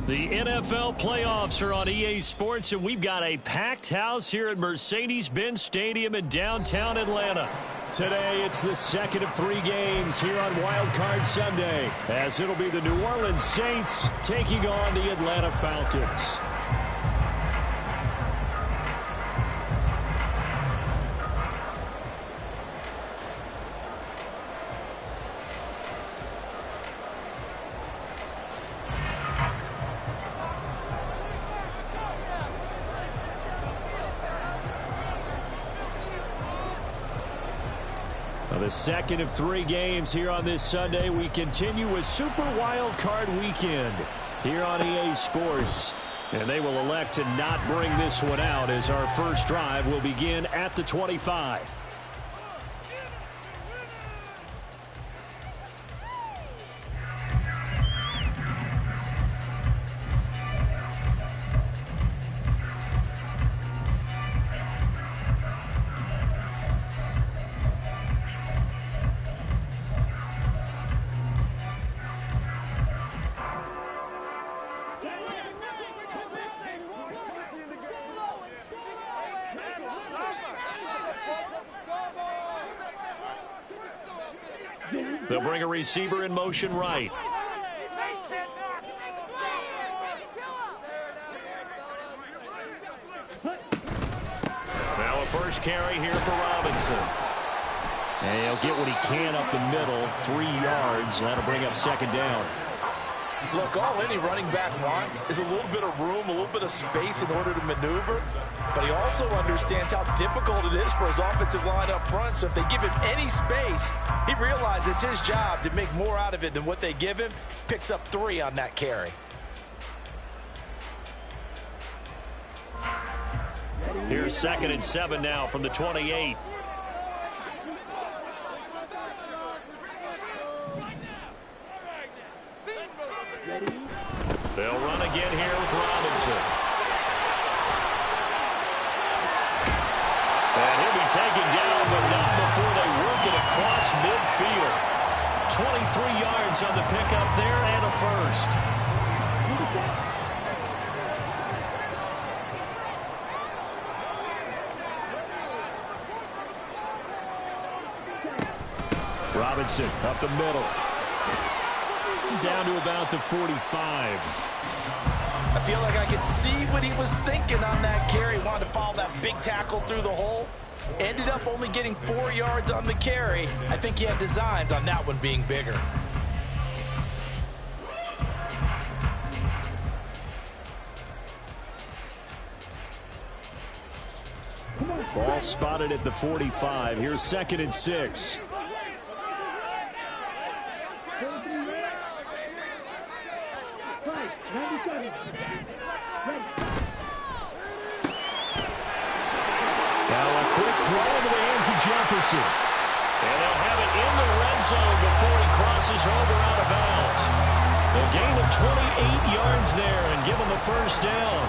The NFL playoffs are on EA Sports, and we've got a packed house here at Mercedes-Benz Stadium in downtown Atlanta. Today, it's the second of 3 games here on Wildcard Sunday, as it'll be the New Orleans Saints taking on the Atlanta Falcons. The second of 3 games here on this Sunday. We continue with Super Wildcard Weekend here on EA Sports. And they will elect to not bring this one out as our first drive will begin at the 25. They'll bring a receiver in motion right. Now a first carry here for Robinson. And he'll get what he can up the middle, 3 yards. That'll bring up second down. Look, all any running back wants is a little bit of room, a little bit of space in order to maneuver. But he also understands how difficult it is for his offensive line up front. So if they give him any space, he realizes his job to make more out of it than what they give him. Picks up 3 on that carry. Here's 2nd and 7 now from the 28. They'll run again here with Robinson. And he'll be taken down, but not before they work it across midfield. 23 yards on the pickup there and a first. Robinson up the middle. Down to about the 45. I feel like I could see what he was thinking on that carry. Wanted to follow that big tackle through the hole. Ended up only getting 4 yards on the carry. I think he had designs on that one being bigger. Ball spotted at the 45. Here's 2nd and 6. Jefferson. And they'll have it in the red zone before he crosses over out of bounds. A gain of 28 yards there and give him a first down.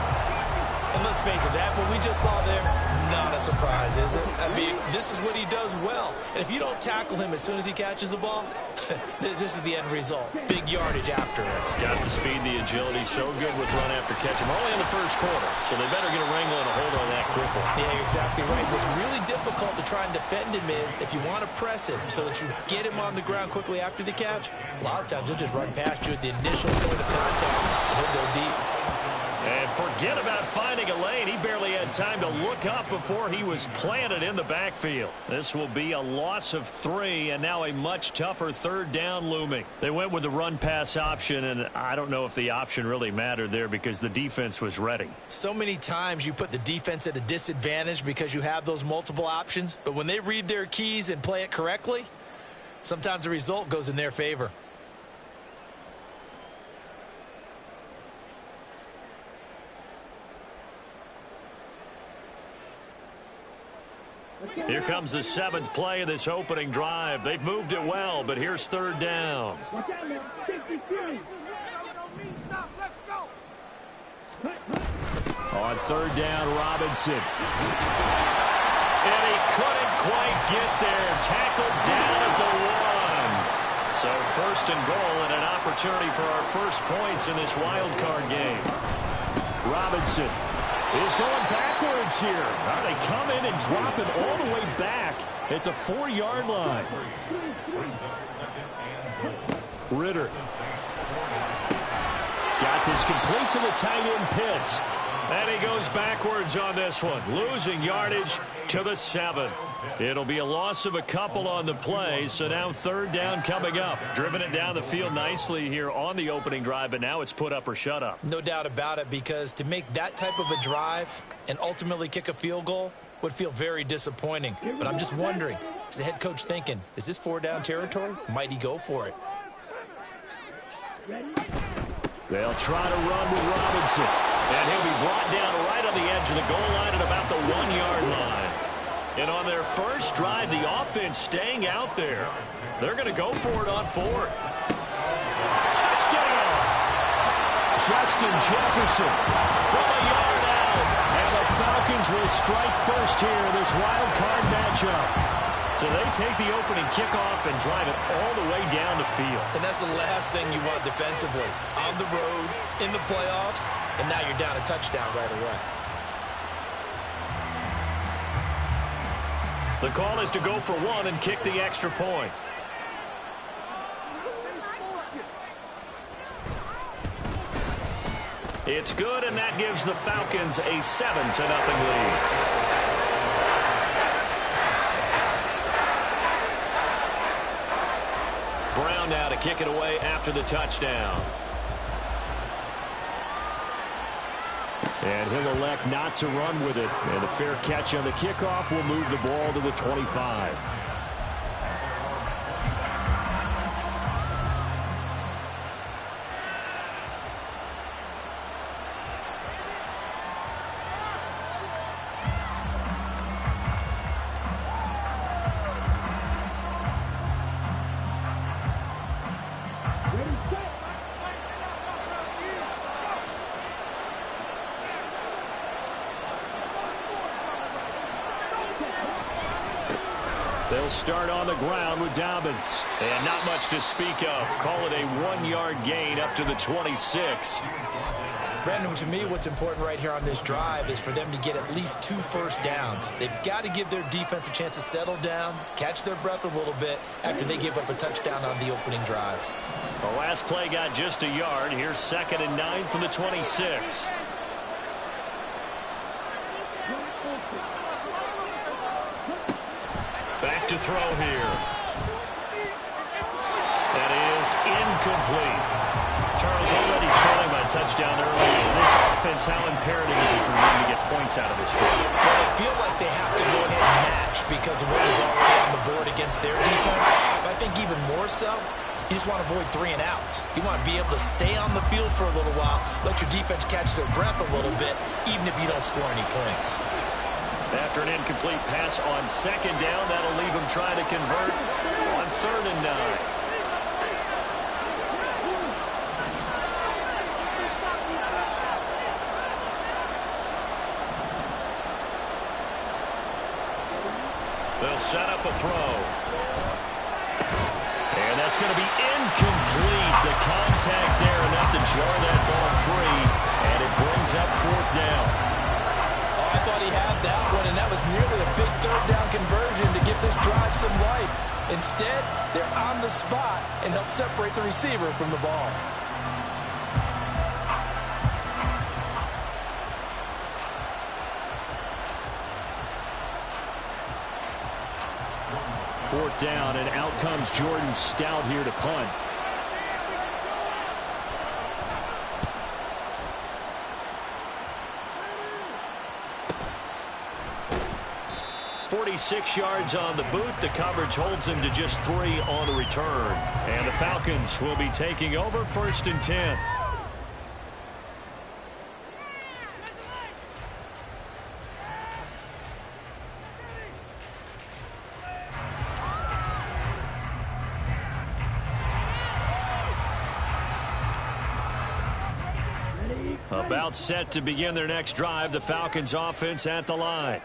And let's face it, that what we just saw there, not a surprise, is it? I mean, this is what he does well. And if you don't tackle him as soon as he catches the ball, this is the end result. Big yardage after it. Got the speed, the agility, so good with run after catch. We're only in the first quarter, so they better get a wrangle and a hold on that quickly. Yeah, you're exactly right. What's really difficult to try and defend him is if you want to press him so that you get him on the ground quickly after the catch, a lot of times he'll just run past you at the initial point of contact, and he'll go deep. And forget about finding a lane. He barely had time to look up before he was planted in the backfield. This will be a loss of 3, and now a much tougher third down looming. They went with the run-pass option, and I don't know if the option really mattered there because the defense was ready. So many times you put the defense at a disadvantage because you have those multiple options, but when they read their keys and play it correctly, sometimes the result goes in their favor. Here comes the 7th play of this opening drive. They've moved it well, but here's 3rd down. On 3rd down, Robinson. And he couldn't quite get there. Tackled down at the 1. So first and goal and an opportunity for our first points in this wild card game. Robinson is going backwards here. Now they come in and drop it all the way back at the 4-yard line. Ritter. Got this complete to the tight end Pitts. And he goes backwards on this one, losing yardage to the 7. It'll be a loss of a couple on the play, so now third down coming up. Driven it down the field nicely here on the opening drive, but now it's put up or shut up. No doubt about it, because to make that type of a drive and ultimately kick a field goal would feel very disappointing. But I'm just wondering, is the head coach thinking, is this 4-down territory? Might he go for it? They'll try to run with Robinson. And he'll be brought down right on the edge of the goal line at about the 1-yard line. And on their first drive, the offense staying out there. They're going to go for it on 4th. Touchdown! Justin Jefferson from a yard out. And the Falcons will strike first here in this wild card matchup. So they take the opening kickoff and drive it all the way down the field. And that's the last thing you want defensively. On the road, in the playoffs, and now you're down a touchdown right away. The call is to go for 1 and kick the extra point. It's good, and that gives the Falcons a 7-0 lead. Brown now to kick it away after the touchdown. And he'll elect not to run with it. And a fair catch on the kickoff will move the ball to the 25. They'll start on the ground with Dobbins. And not much to speak of. Call it a 1-yard gain up to the 26. Brandon, to me, what's important right here on this drive is for them to get at least 2 first downs. They've got to give their defense a chance to settle down, catch their breath a little bit after they give up a touchdown on the opening drive. The last play got just a yard. Here's 2nd and 9 from the 26. Back to throw here. That is incomplete. Charles already trailing by a touchdown early. In this offense, how imperative is it for them to get points out of this drive? Well, they feel like they have to go ahead and match because of what was already on the board against their defense. But I think even more so, you just want to avoid 3 and outs. You want to be able to stay on the field for a little while, let your defense catch their breath a little bit, even if you don't score any points. After an incomplete pass on 2nd down, that'll leave them trying to convert on 3rd and 9. They'll set up a throw. And that's going to be incomplete. The contact there enough to jar that ball free. And it brings up 4th down. I thought he had that one, and that was nearly a big 3rd down conversion to give this drive some life. Instead, they're on the spot and help separate the receiver from the ball. Fourth down, and out comes Jordan Stout here to punt. 46 yards on the boot. The coverage holds him to just 3 on the return. And the Falcons will be taking over 1st and 10. About set to begin their next drive. The Falcons offense at the line.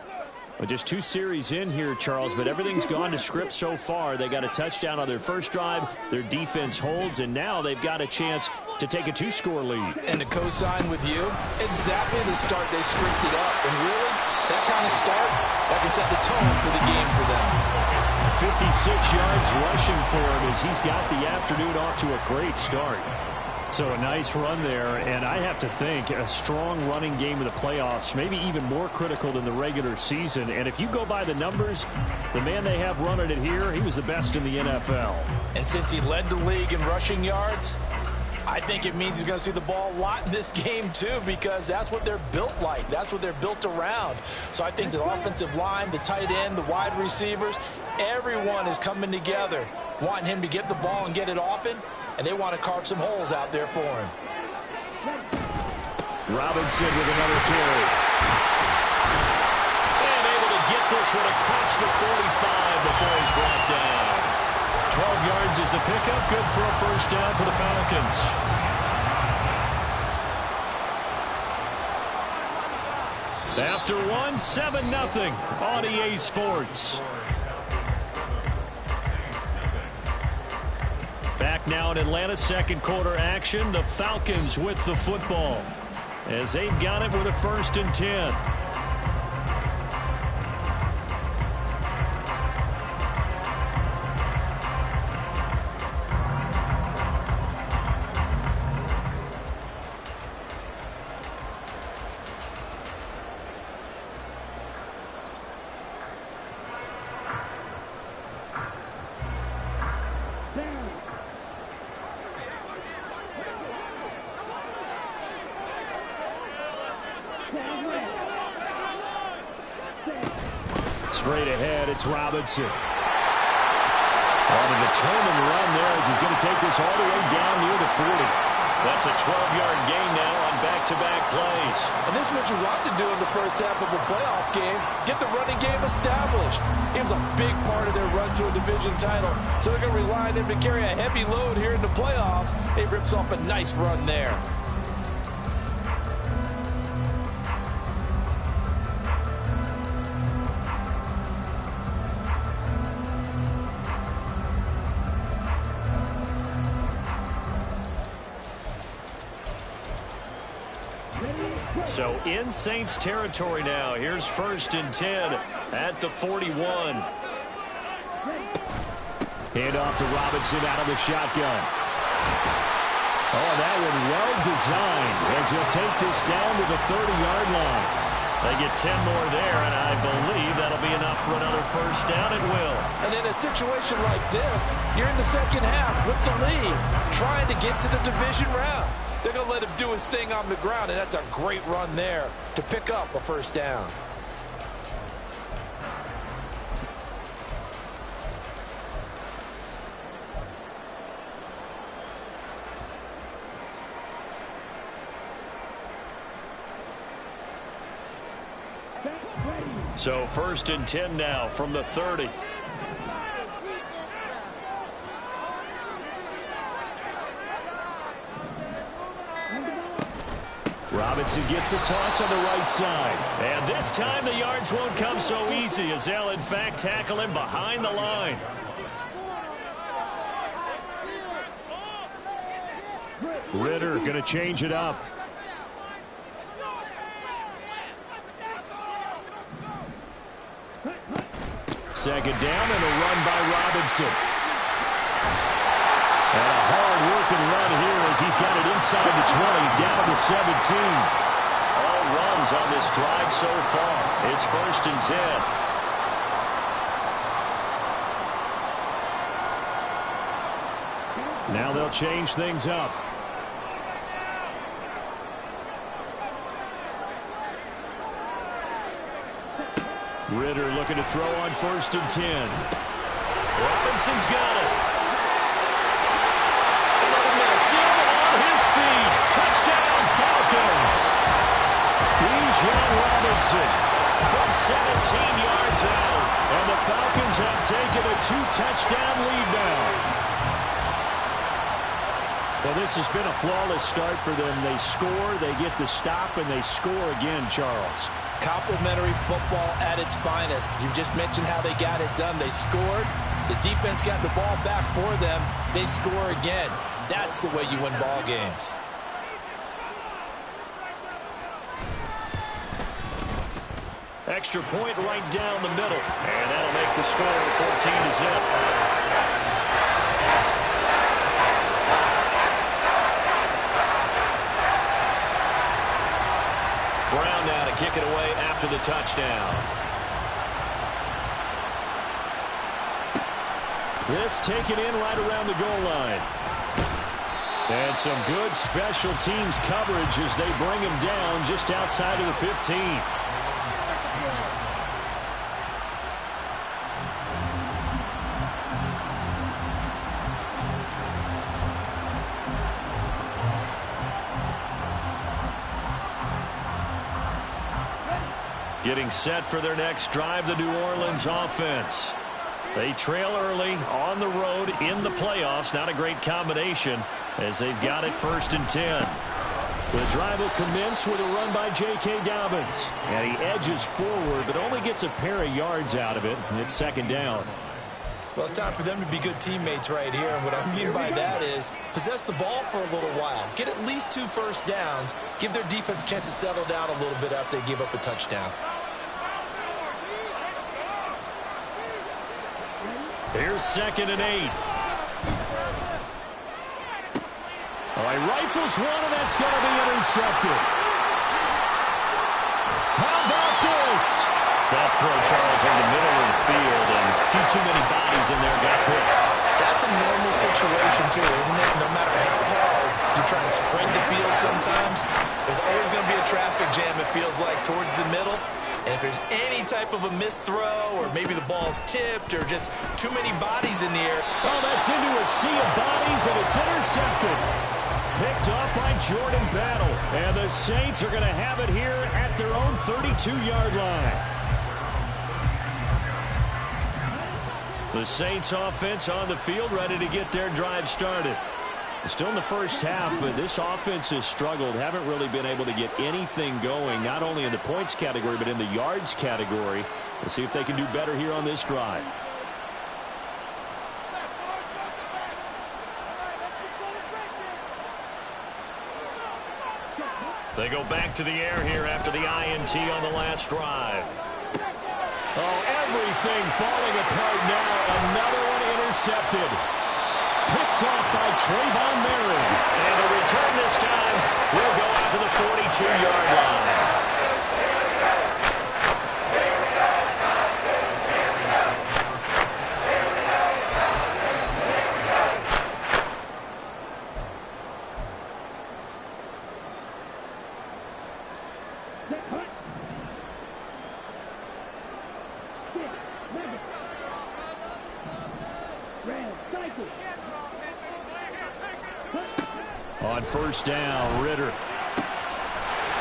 Well, just 2 series in here, Charles, but everything's gone to script so far. They got a touchdown on their first drive. Their defense holds, and now they've got a chance to take a 2-score lead. And to co-sign with you, exactly the start they scripted up. And really, that kind of start, that can set the tone for the game for them. 56 yards rushing for him as he's got the afternoon off to a great start. So a nice run there, and I have to think a strong running game in the playoffs, maybe even more critical than the regular season. And if you go by the numbers, the man they have running it here, he was the best in the NFL. And since he led the league in rushing yards, I think it means he's going to see the ball a lot in this game too, because that's what they're built like. That's what they're built around. So I think the offensive line, the tight end, the wide receivers, everyone is coming together, wanting him to get the ball and get it often. And they want to carve some holes out there for him. Robinson with another carry. And able to get this one across the 45 before he's brought down. 12 yards is the pickup. Good for a first down for the Falcons. After one, 7-0 on EA Sports. Back now in Atlanta, second quarter action. The Falcons with the football as they've got it with a 1st and 10. Straight ahead, it's Robinson. On a determined run there as he's going to take this all the way down near the 40. That's a 12-yard gain now on back-to-back plays. And this is what you want to do in the first half of a playoff game. Get the running game established. He was a big part of their run to a division title. So they're going to rely on him to carry a heavy load here in the playoffs. He rips off a nice run there. So in Saints territory now. Here's 1st and 10 at the 41. Hand off to Robinson out of the shotgun. Oh, that one well designed as he'll take this down to the 30-yard line. They get 10 more there, and I believe that'll be enough for another first down. It will. And in a situation like this, you're in the second half with the lead, trying to get to the division round. They're going to let him do his thing on the ground, and that's a great run there to pick up a first down. So 1st and 10 now from the 30. Robinson gets the toss on the right side. And this time the yards won't come so easy as they'll in fact tackle him behind the line. Ritter going to change it up. Second down and a run by Robinson. And a hard-working run here as he's got it inside the 20, down to 17. All runs on this drive so far. It's 1st and 10. Now they'll change things up. Ritter looking to throw on 1st and 10. Robinson's got it. On his feet. Touchdown, Falcons. Bijan Robinson from 17 yards out. And the Falcons have taken a 2-touchdown lead now. Well, this has been a flawless start for them. They score, they get the stop, and they score again, Charles. Complimentary football at its finest. You just mentioned how they got it done. They scored. The defense got the ball back for them. They score again. That's the way you win ball games. Extra point right down the middle. And that'll make the score 14-0. Brown now to kick it away after the touchdown. This taken in right around the goal line. And some good special teams coverage as they bring him down just outside of the 15. Getting set for their next drive, the New Orleans offense. They trail early on the road in the playoffs. Not a great combination as they've got it 1st and 10. The drive will commence with a run by J.K. Dobbins. And he edges forward but only gets a pair of yards out of it. And it's 2nd down. Well, it's time for them to be good teammates right here. And what I mean by that is possess the ball for a little while. Get at least 2 first downs. Give their defense a chance to settle down a little bit after they give up a touchdown. Here's 2nd and 8. Oh, he rifles one, and that's going to be intercepted. How about this? That throw, Charles, in the middle of the field, and a few too many bodies in there got picked. That's a normal situation, too, isn't it? No matter how hard you try and spread the field sometimes, there's always going to be a traffic jam, it feels like, towards the middle. And if there's any type of a missed throw or maybe the ball's tipped or just too many bodies in the air. Well, that's into a sea of bodies, and it's intercepted. Picked off by Jordan Battle. And the Saints are going to have it here at their own 32-yard line. The Saints offense on the field ready to get their drive started. Still in the first half, but this offense has struggled. Haven't really been able to get anything going, not only in the points category, but in the yards category. We'll see if they can do better here on this drive. They go back to the air here after the INT on the last drive. Oh, everything falling apart now. Another one intercepted. Picked off by Trayvon Merritt. And the return this time will go out to the 42-yard line. On 1st down, Ritter.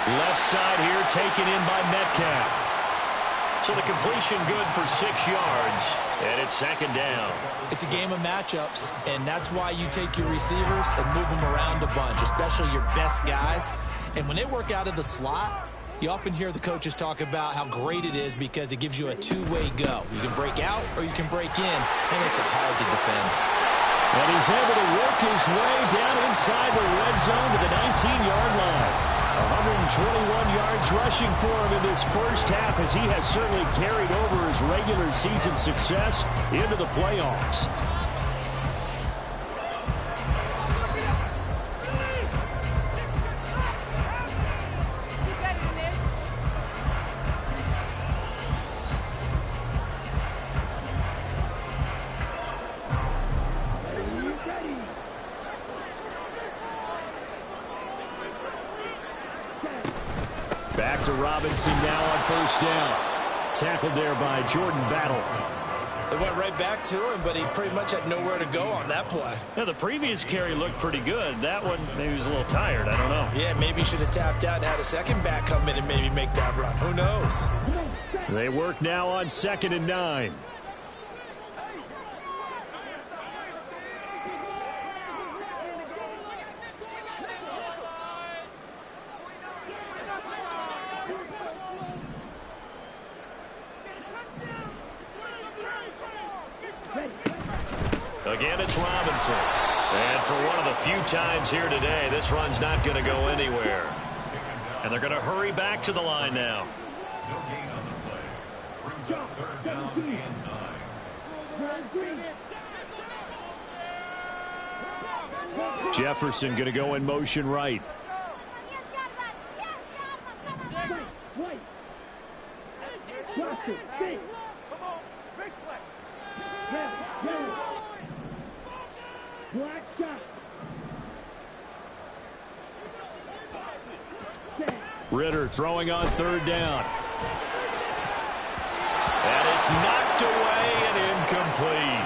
Left side here taken in by Metcalf. So the completion good for 6 yards, and it's 2nd down. It's a game of matchups, and that's why you take your receivers and move them around a bunch, especially your best guys. And when they work out of the slot, you often hear the coaches talk about how great it is because it gives you a two-way go. You can break out or you can break in. It makes it hard to defend. And he's able to work his way down inside the red zone to the 19-yard line. 121 yards rushing for him in this first half as he has certainly carried over his regular season success into the playoffs. Back to Robinson now on 1st down. Tackled there by Jordan Battle. They went right back to him, but he pretty much had nowhere to go on that play. Yeah, the previous carry looked pretty good. That one, maybe he was a little tired. I don't know. Yeah, maybe he should have tapped out and had a second back come in and maybe make that run. Who knows? They work now on 2nd and 9. Again, it's Robinson. And for one of the few times here today, this run's not going to go anywhere. And they're going to hurry back to the line now. No gain on the play. Brings up third down and 9. Jefferson going to go in motion right. Ritter throwing on third down. And it's knocked away and incomplete.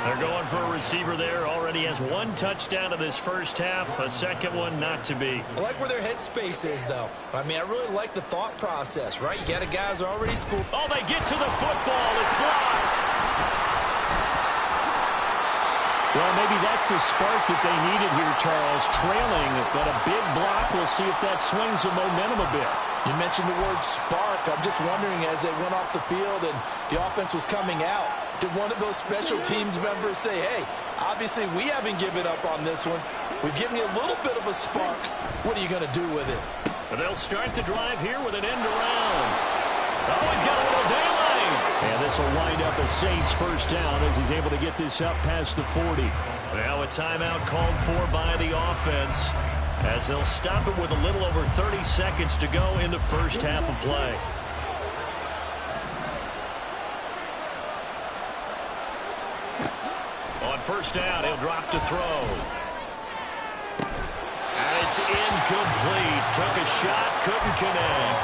They're going for a receiver there. Already has one touchdown in this first half. A second one not to be. I like where their headspace is, though. I mean, I really like the thought process, right? You got a guy who's already scored. Oh, they get to the football. It's blocked. Well, maybe that's the spark that they needed here, Charles. Trailing, but a big block. We'll see if that swings the momentum a bit. You mentioned the word spark. I'm just wondering, as they went off the field and the offense was coming out, did one of those special teams members say, hey, obviously we haven't given up on this one. We've given you a little bit of a spark. What are you going to do with it? They'll start the drive here with an end around. Oh, he's got a little daylight. And this will wind up a Saints first down as he's able to get this up past the 40. Now a timeout called for by the offense as they'll stop it with a little over 30 seconds to go in the first half of play. On first down, he'll drop to throw. And it's incomplete. Took a shot, couldn't connect.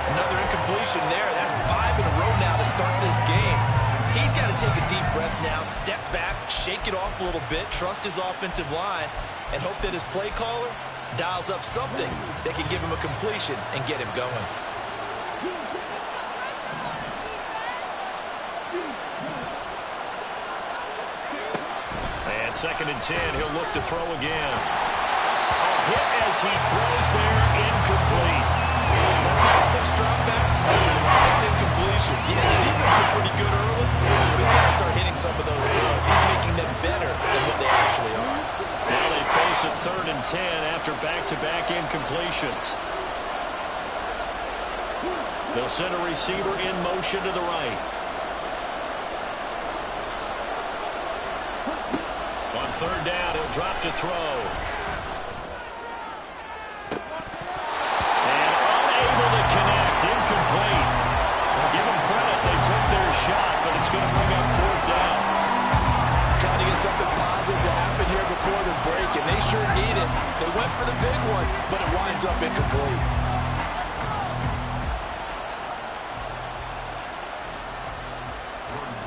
Another incompletion there. That's 5 in a row now to start this game. He's got to take a deep breath now, step back, shake it off a little bit, trust his offensive line, and hope that his play caller dials up something that can give him a completion and get him going. And 2nd and 10, he'll look to throw again. A hit as he throws there, incomplete. That's not 6 dropbacks, 6 incompletions. Yeah, the defense was pretty good early, but he's got to start hitting some of those throws. He's making them better than what they actually are. Now they face a 3rd and 10 after back-to-back incompletions. They'll send a receiver in motion to the right. On 3rd down, he'll drop to throw. And unable to connect, incomplete. Give them credit, they took their shot, but it's going to bring up 4th down. Trying to get something positive to happen here before the break, and they sure need it. They went for the big one, but it winds up incomplete.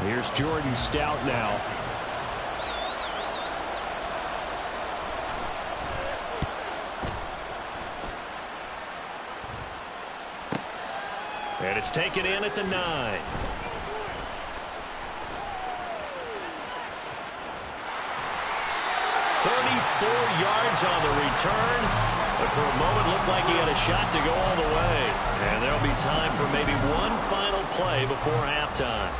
Here's Jordan Stout now. And it's taken in at the 9. 34 yards on the return. But for a moment, looked like he had a shot to go all the way. And there'll be time for maybe one final play before halftime.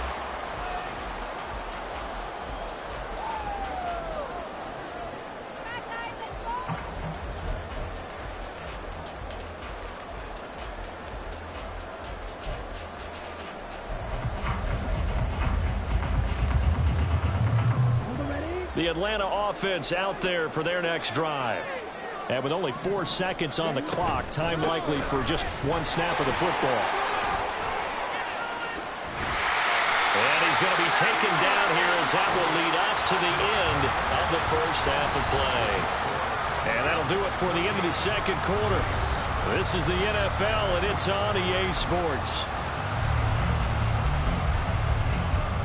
The Atlanta offense out there for their next drive. And with only 4 seconds on the clock, time likely for just one snap of the football. And he's going to be taken down here as that will lead us to the end of the first half of play. And that'll do it for the end of the second quarter. This is the NFL, and it's on EA Sports.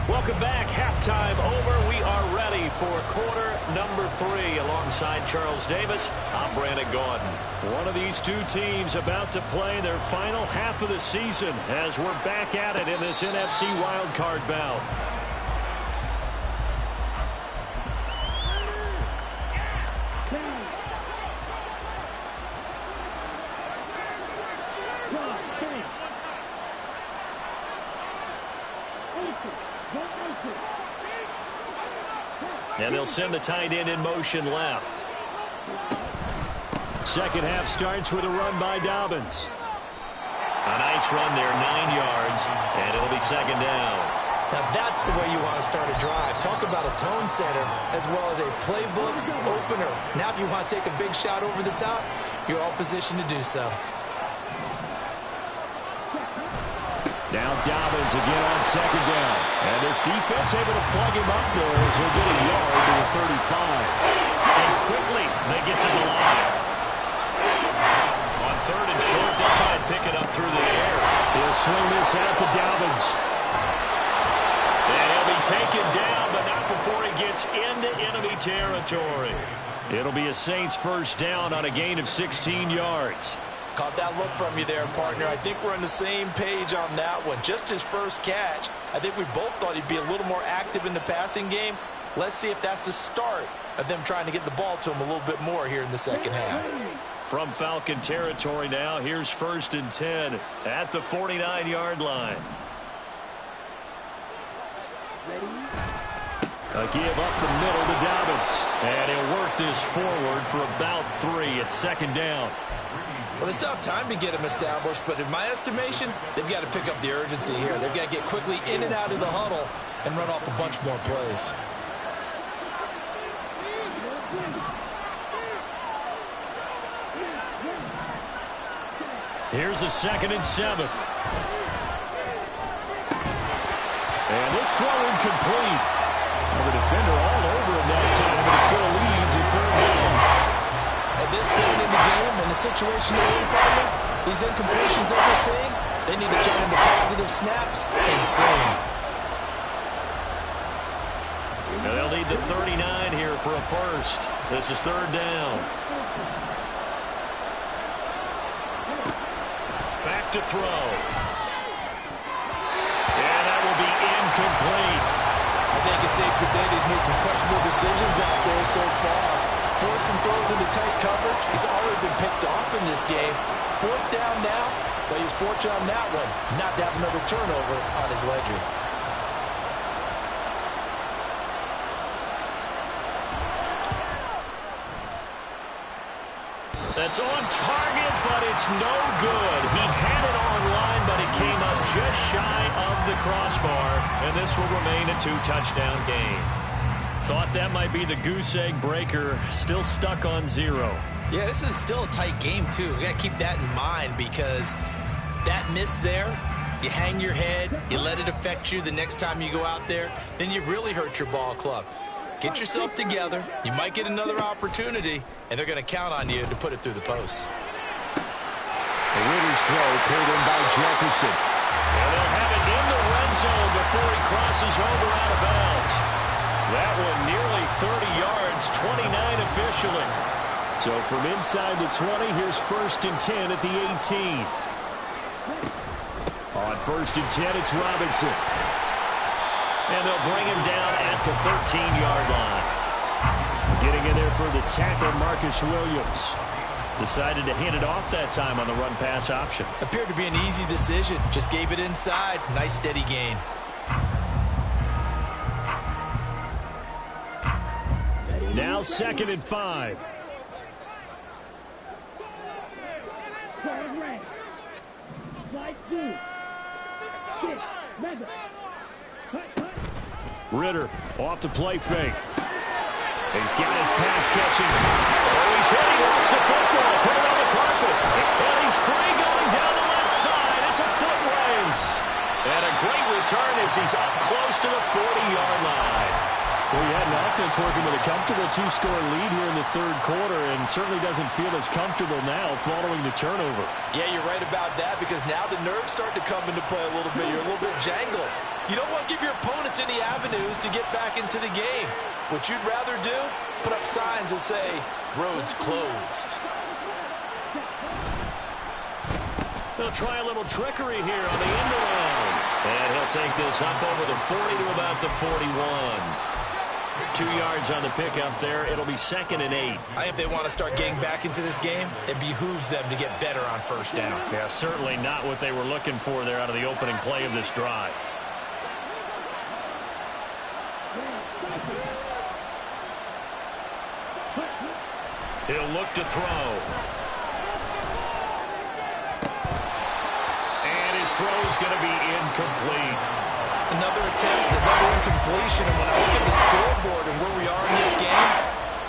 Welcome back. Halftime over. We are ready for quarter number 3. Alongside Charles Davis, I'm Brandon Gaudin. One of these two teams about to play their final half of the season as we're back at it in this NFC Wildcard bout. And they'll send the tight end in motion left. Second half starts with a run by Dobbins. A nice run there, 9 yards, and it'll be second down. Now that's the way you want to start a drive. Talk about a tone setter as well as a playbook opener. Now if you want to take a big shot over the top, you're all positioned to do so. Now Dobbins again on second down. And this defense able to plug him up there as he'll get a yard to the 35. And quickly they get to the line. On third and short, they'll try and pick it up through the air. He'll swing this out to Dobbins. And he'll be taken down, but not before he gets into enemy territory. It'll be a Saints first down on a gain of 16 yards. Caught that look from you there, partner. I think we're on the same page on that one. Just his first catch. I think we both thought he'd be a little more active in the passing game. Let's see if that's the start of them trying to get the ball to him a little bit more here in the second half. From Falcon territory now, here's first and 10 at the 49-yard line. A give up the middle to Dobbins. And he'll work this forward for about 3 at second down. Well, they still have time to get him established, but in my estimation, they've got to pick up the urgency here. They've got to get quickly in and out of the huddle and run off a bunch more plays. Here's a 2nd and 7. And this throw incomplete. Well, the defender all over him that time, but it's going to lead to third down. At this point in the game, in the situation they're in, partner, these incompletions that we're seeing, they need to turn into positive snaps and soon. Now they'll need the 39 here for a first. This is third down. Back to throw. And that will be incomplete. I think it's safe to say he's made some questionable decisions out there so far. Forced some throws into tight coverage. He's already been picked off in this game. Fourth down now, but he's fortunate on that one not to have another turnover on his ledger. That's on target, but it's no good. He had it on line, but it came up just shy of the crossbar, and this will remain a 2-touchdown game. Thought that might be the goose egg breaker. Still stuck on 0. Yeah, this is still a tight game, too. We got to keep that in mind because that miss there, you hang your head, you let it affect you the next time you go out there, then you've really hurt your ball club. Get yourself together. You might get another opportunity, and they're going to count on you to put it through the post. The Ritter's throw pulled in by Jefferson. And they'll have it in the red zone before he crosses over out of bounds. That one nearly 30 yards, 29 officially. So from inside the 20, here's first and 10 at the 18. On first and 10, it's Robinson. And they'll bring him down at the 13-yard line. Getting in there for the tackle, Marcus Williams. Decided to hand it off that time on the run-pass option. Appeared to be an easy decision. Just gave it inside. Nice, steady gain. Now 2nd and 5. Ritter off the play fake. He's got his pass catching time. Oh, he's hit. He lost the football. Put it on the carpet. And he's free going down the left side. It's a foot race. And a great return as he's up close to the 40-yard line. Well, he had an offense working with a comfortable 2-score lead here in the third quarter and certainly doesn't feel as comfortable now following the turnover. Yeah, you're right about that because now the nerves start to come into play a little bit. You're a little bit jangled. You don't want to give your opponents any avenues to get back into the game. What you'd rather do, put up signs that say, roads closed. They'll try a little trickery here on the end around. And he'll take this up over the 40 to about the 41. 2 yards on the pickup there. It'll be 2nd and 8. I think if they want to start getting back into this game, it behooves them to get better on first down. Yeah, certainly not what they were looking for there out of the opening play of this drive. He'll look to throw. And his throw's going to be incomplete. Another attempt, another incompletion. And when I look at the scoreboard and where we are in this game,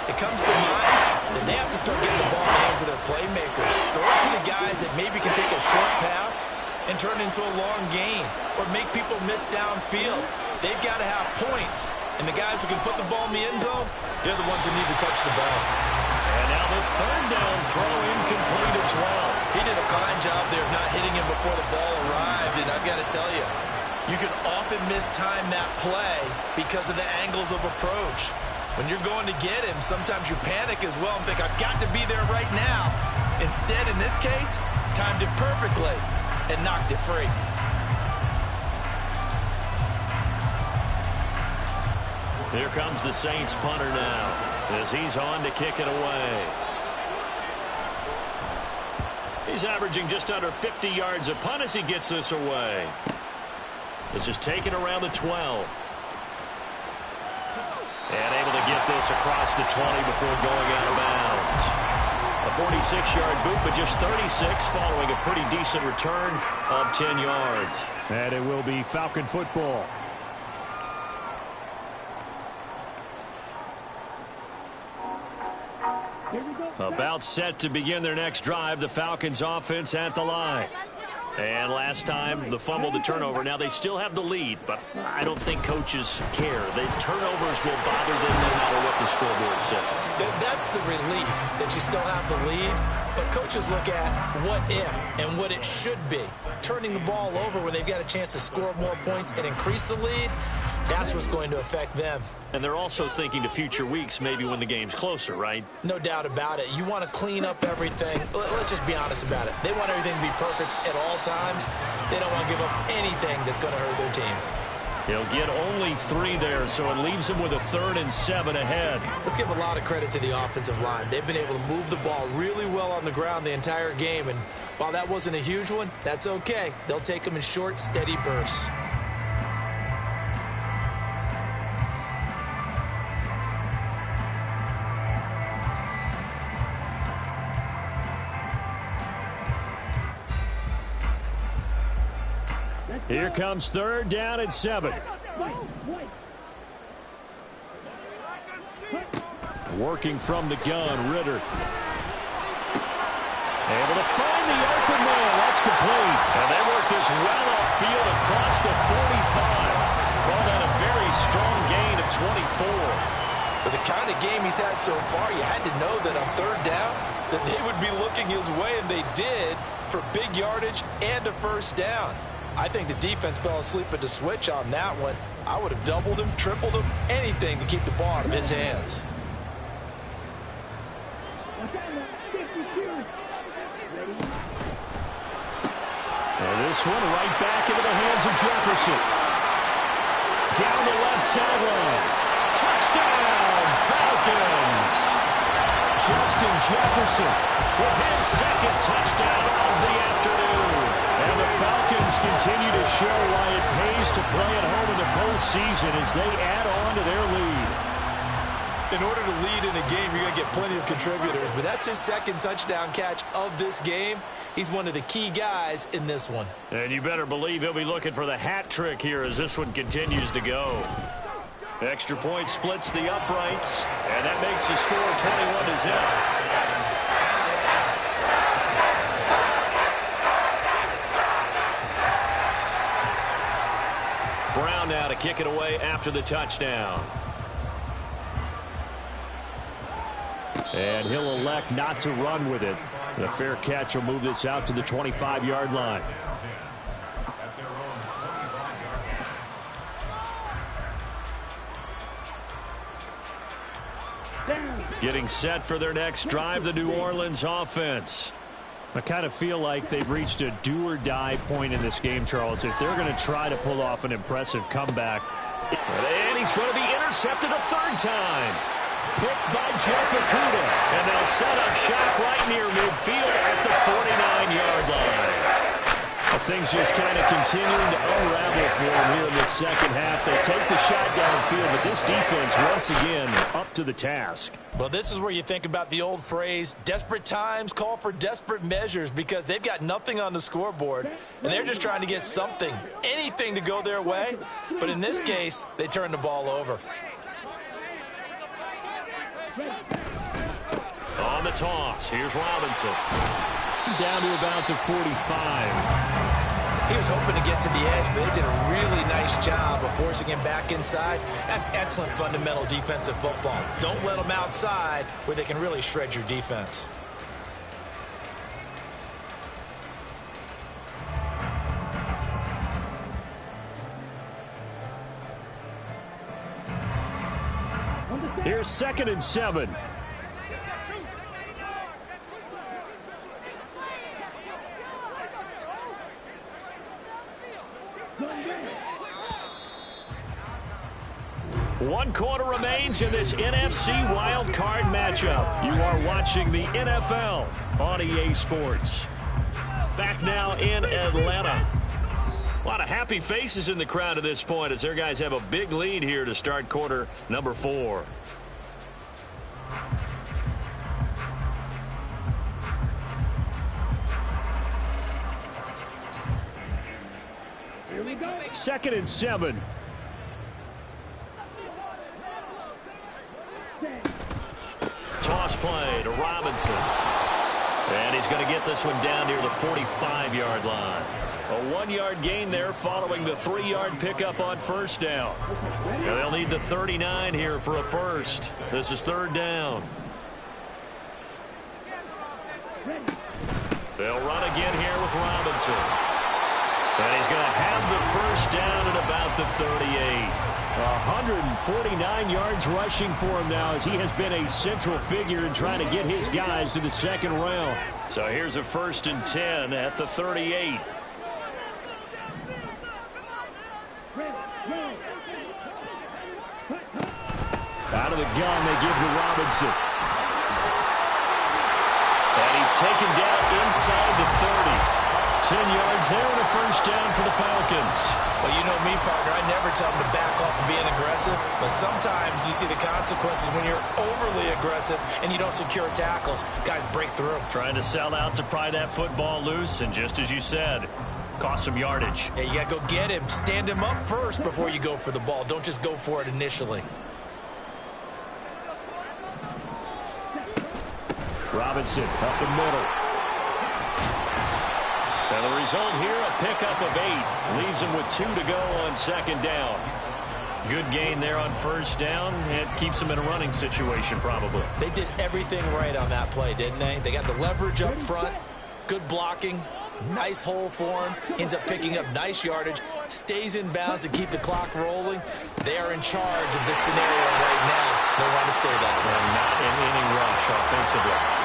it comes to mind that they have to start getting the ball in the hands of their playmakers. Throw it to the guys that maybe can take a short pass and turn it into a long gain or make people miss downfield. They've got to have points. And the guys who can put the ball in the end zone, they're the ones that need to touch the ball. And now the third down throw incomplete as well. He did a fine job there of not hitting him before the ball arrived. And I've got to tell you, you can often mistime that play because of the angles of approach. When you're going to get him, sometimes you panic as well and think, I've got to be there right now. Instead, in this case, timed it perfectly and knocked it free. Here comes the Saints punter now as he's on to kick it away. He's averaging just under 50 yards a punt as he gets this away. This is taken around the 12. And able to get this across the 20 before going out of bounds. A 46-yard boot, but just 36 following a pretty decent return of 10 yards. And it will be Falcon football. About set to begin their next drive, the Falcons offense at the line. And last time, the fumble, the turnover. Now, they still have the lead, but I don't think coaches care. The turnovers will bother them no matter what the scoreboard says. That's the relief that you still have the lead, but coaches look at what if and what it should be. Turning the ball over when they've got a chance to score more points and increase the lead, that's what's going to affect them. And they're also thinking to future weeks, maybe when the game's closer, right? No doubt about it. You want to clean up everything. Let's just be honest about it. They want everything to be perfect at all times. They don't want to give up anything that's going to hurt their team. He'll get only 3 there, so it leaves him with a 3rd and 7 ahead. Let's give a lot of credit to the offensive line. They've been able to move the ball really well on the ground the entire game, and while that wasn't a huge one, that's okay. They'll take them in short, steady bursts. Here comes 3rd down and 7. Working from the gun, Ritter. Able to find the open man. That's complete. And they work this well upfield across the 45. Called out a very strong gain of 24. With the kind of game he's had so far, you had to know that on 3rd down that they would be looking his way, and they did, for big yardage and a 1st down. I think the defense fell asleep at the switch on that one. I would have doubled him, tripled him, anything to keep the ball out of his hands. And this one right back into the hands of Jefferson. Down the left sideline. Touchdown, Falcons! Justin Jefferson with his 2nd touchdown of the afternoon. And the Falcons continue to show why it pays to play at home in the postseason as they add on to their lead. In order to lead in a game, you're going to get plenty of contributors, but that's his 2nd touchdown catch of this game. He's one of the key guys in this one. And you better believe he'll be looking for the hat trick here as this one continues to go. Extra point splits the uprights, and that makes the score 21-0. Brown now to kick it away after the touchdown. And he'll elect not to run with it. The fair catch will move this out to the 25-yard line. Getting set for their next drive, the New Orleans offense. I kind of feel like they've reached a do-or-die point in this game, Charles. If they're going to try to pull off an impressive comeback. And he's going to be intercepted a 3rd time. Picked by Jeff Okudah. And they'll set up shop right near midfield at the 49-yard line. A things just kind of continuing to unravel for them here in the second half. They take the shot downfield, but this defense, once again, up to the task. Well, this is where you think about the old phrase, desperate times call for desperate measures, because they've got nothing on the scoreboard, and they're just trying to get something, anything to go their way. But in this case, they turn the ball over. On the toss, here's Robinson. Down to about the 45. He was hoping to get to the edge, but they did a really nice job of forcing him back inside. That's excellent fundamental defensive football. Don't let them outside where they can really shred your defense. Here's 2nd and 7. One quarter remains in this NFC Wildcard matchup. You are watching the NFL on EA Sports. Back now in Atlanta. A lot of happy faces in the crowd at this point as their guys have a big lead here to start quarter number 4. Here we go. 2nd and 7. Toss play to Robinson. And he's going to get this one down near the 45-yard line. A 1-yard gain there following the 3-yard pickup on first down. And they'll need the 39 here for a first. This is 3rd down. They'll run again here with Robinson. And he's going to have the first down at about the 38. 149 yards rushing for him now as he has been a central figure in trying to get his guys to the second round. So here's a 1st and 10 at the 38. Out of the gun, they give to Robinson. And he's taken down inside the 30. 10 yards there and a first down for the Falcons. Well, you know me, partner. I never tell them to back off of being aggressive. But sometimes you see the consequences when you're overly aggressive and you don't secure tackles. Guys break through. Trying to sell out to pry that football loose, and just as you said, cost some yardage. Yeah, you got to go get him. Stand him up first before you go for the ball. Don't just go for it initially. Robinson up the middle. And the result here, a pickup of 8. Leaves him with 2 to go on 2nd down. Good gain there on first down. It keeps him in a running situation probably. They did everything right on that play, didn't they? They got the leverage up front, good blocking, nice hole for him, ends up picking up nice yardage, stays in bounds to keep the clock rolling. They are in charge of this scenario right now. They want to stay that way. And not in any rush offensively.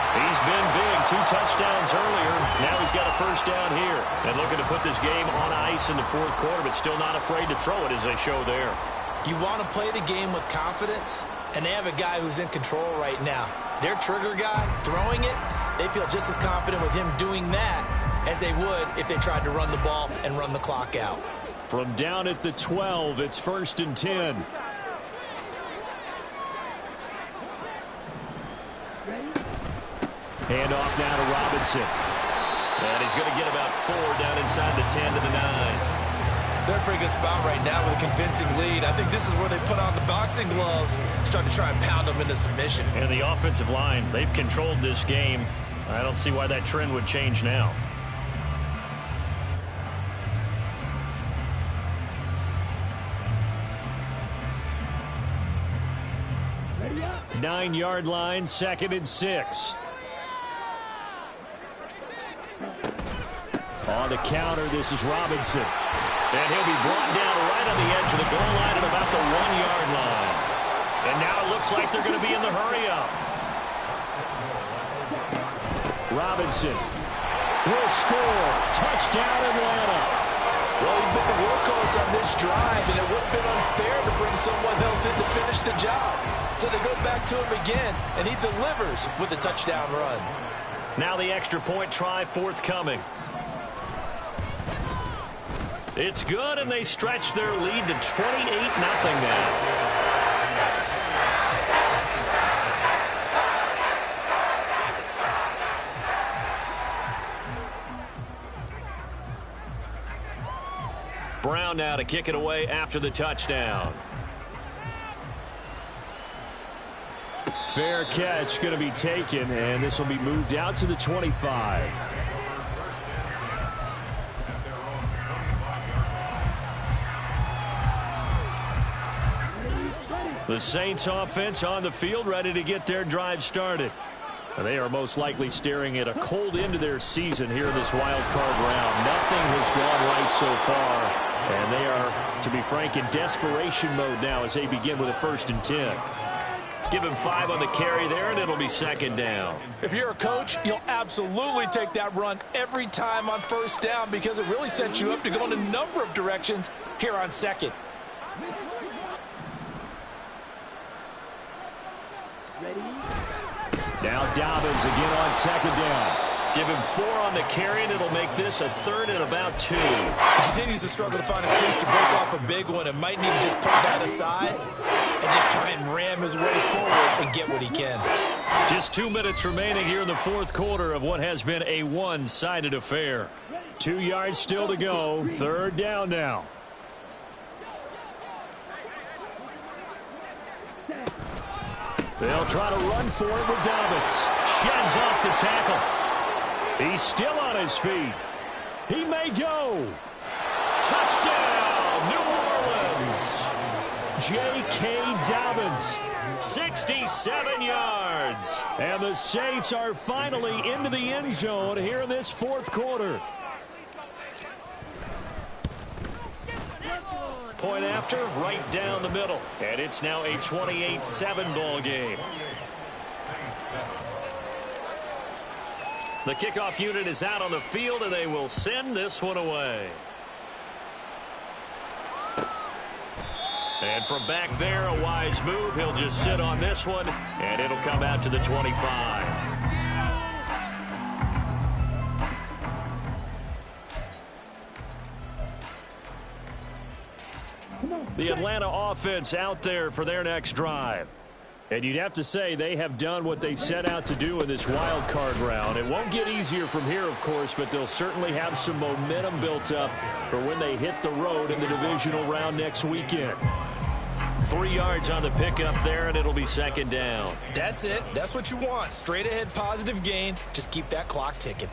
He's been big. 2 touchdowns earlier. Now he's got a first down here. And looking to put this game on ice in the 4th quarter, but still not afraid to throw it as they show there. You want to play the game with confidence, and they have a guy who's in control right now. Their trigger guy, throwing it, they feel just as confident with him doing that as they would if they tried to run the ball and run the clock out. From down at the 12, it's 1st and 10. Hand off now to Robinson. And he's going to get about 4 down inside the 10 to the 9. They're in a pretty good spot right now with a convincing lead. I think this is where they put on the boxing gloves, start to try and pound them into submission. And the offensive line, they've controlled this game. I don't see why that trend would change now. Nine-yard line, 2nd and 6. On the counter, this is Robinson. And he'll be brought down right on the edge of the goal line at about the 1-yard line. And now it looks like they're going to be in the hurry-up. Robinson will score. Touchdown, Atlanta. Well, he's been the workhorse on this drive, and it would have been unfair to bring someone else in to finish the job. So they go back to him again, and he delivers with a touchdown run. Now the extra point try forthcoming. It's good, and they stretch their lead to 28-0 now. Brown now to kick it away after the touchdown. Fair catch going to be taken, and this will be moved out to the 25. The Saints offense on the field, ready to get their drive started. They are most likely staring at a cold end to their season here in this wild card round. Nothing has gone right so far. And they are, to be frank, in desperation mode now as they begin with a 1st and 10. Give him 5 on the carry there, and it'll be 2nd down. If you're a coach, you'll absolutely take that run every time on 1st down because it really sets you up to go in a number of directions here on 2nd. Now Dobbins again on 2nd down. Give him 4 on the carry, and it'll make this a 3rd and about 2. He continues to struggle to find a crease to break off a big one and might need to just put that aside and just try and ram his way forward and get what he can. Just 2 minutes remaining here in the 4th quarter of what has been a one-sided affair. 2 yards still to go. 3rd down now. They'll try to run for it with Dobbins. Sheds off the tackle. He's still on his feet. He may go. Touchdown, New Orleans. J.K. Dobbins. 67 yards. And the Saints are finally into the end zone here in this 4th quarter. Point after, right down the middle. And it's now a 28-7 ball game. The kickoff unit is out on the field, and they will send this one away. And from back there, a wise move. He'll just sit on this one, and it'll come out to the 25. The Atlanta offense out there for their next drive. And you'd have to say they have done what they set out to do in this wild card round. It won't get easier from here, of course, but they'll certainly have some momentum built up for when they hit the road in the divisional round next weekend. 3 yards on the pickup there, and it'll be 2nd down. That's it. That's what you want. Straight ahead positive gain. Just keep that clock ticking.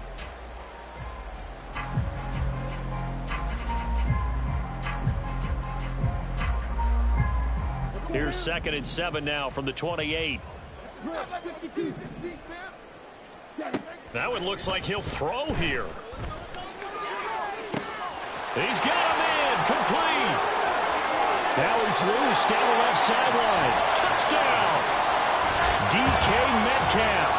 Here's 2nd and 7 now from the 28. That one looks like he'll throw here. He's got him in. Complete. That was loose down the left sideline. Touchdown. DK Metcalf.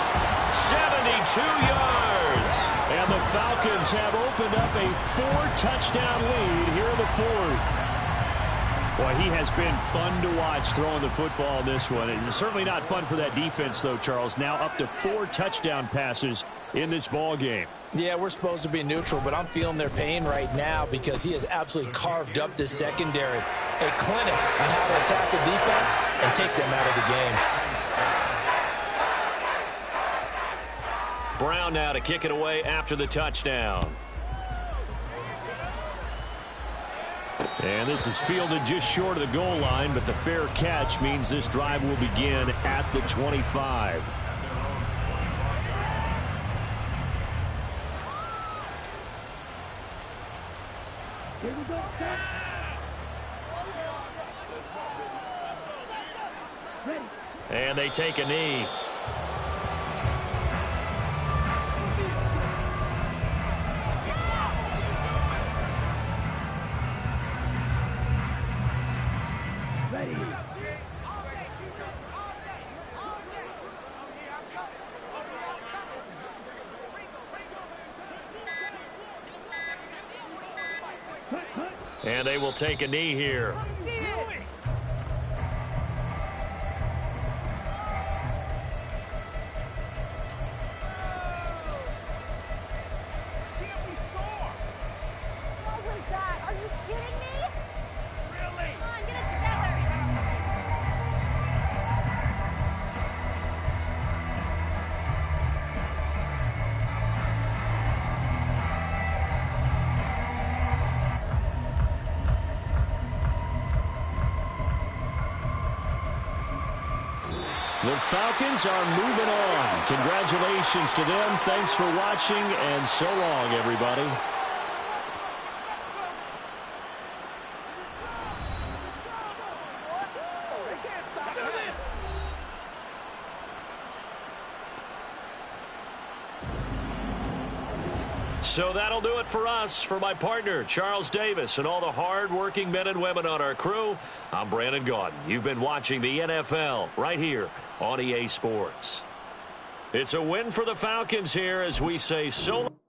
72 yards. And the Falcons have opened up a 4-touchdown lead here in the 4th. Boy, he has been fun to watch throwing the football in this one. It's certainly not fun for that defense, though, Charles. Now up to 4 touchdown passes in this ball game. Yeah, we're supposed to be neutral, but I'm feeling their pain right now because he has absolutely carved up this secondary. A clinic on how to attack the defense and take them out of the game. Brown now to kick it away after the touchdown. And this is fielded just short of the goal line, but the fair catch means this drive will begin at the 25. And they take a knee. And they will take a knee here. What was that? Are you The Falcons are moving on. Congratulations to them. Thanks for watching, and so long, everybody. So that'll do it for us. For my partner, Charles Davis, and all the hard-working men and women on our crew, I'm Brandon Gaudin. You've been watching the NFL right here on EA Sports. It's a win for the Falcons here as we say so long.